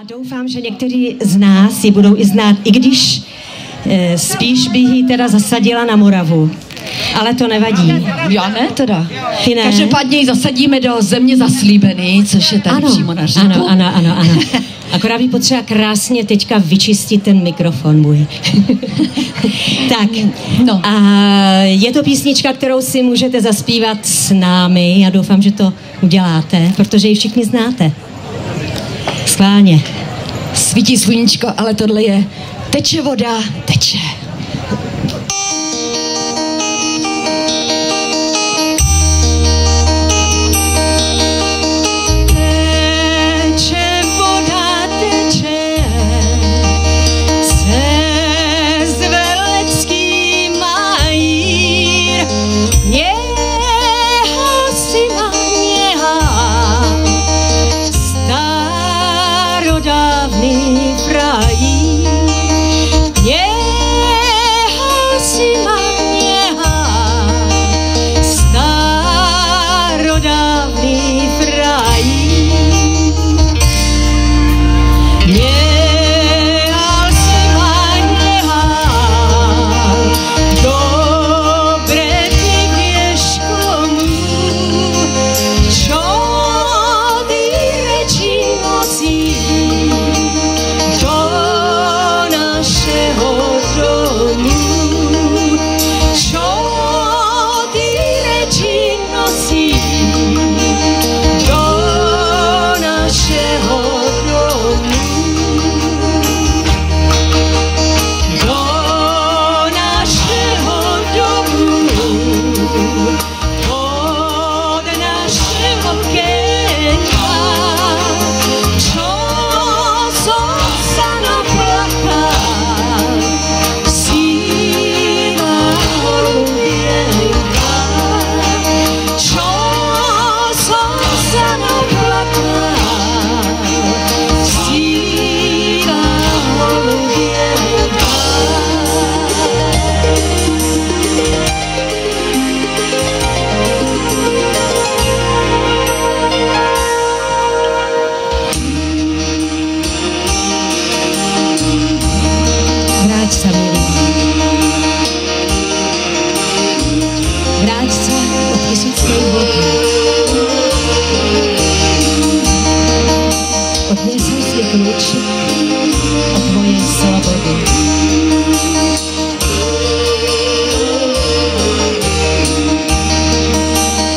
Doufám, že někteří z nás ji budou i znát, i když spíš bych ji teda zasadila na Moravu. Ale to nevadí. Já ne teda. Ty ne? Každopádně ji zasadíme do Země zaslíbený, což je tady přímo na řeku. Ano. Akorát bych potřeba krásně teďka vyčistit ten mikrofon můj. Tak, no. A je to písnička, kterou si můžete zaspívat s námi. Já doufám, že to uděláte, protože ji všichni znáte. Schválně. Svítí sluníčko, ale tohle je Teče voda, teče.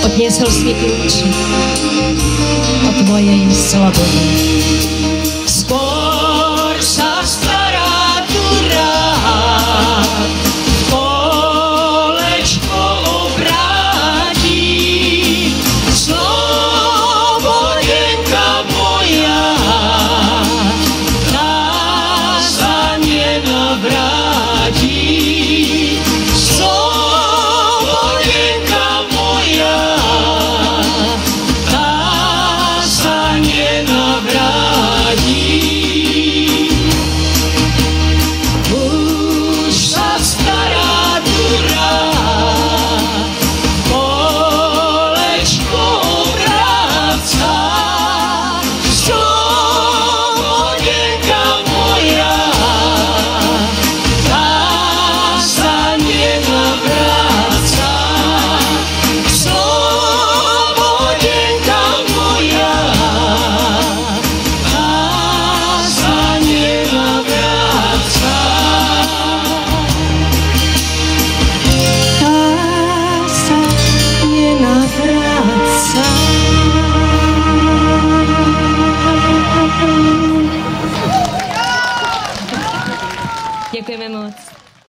Odnesl svět kluči o tvojej slobodě.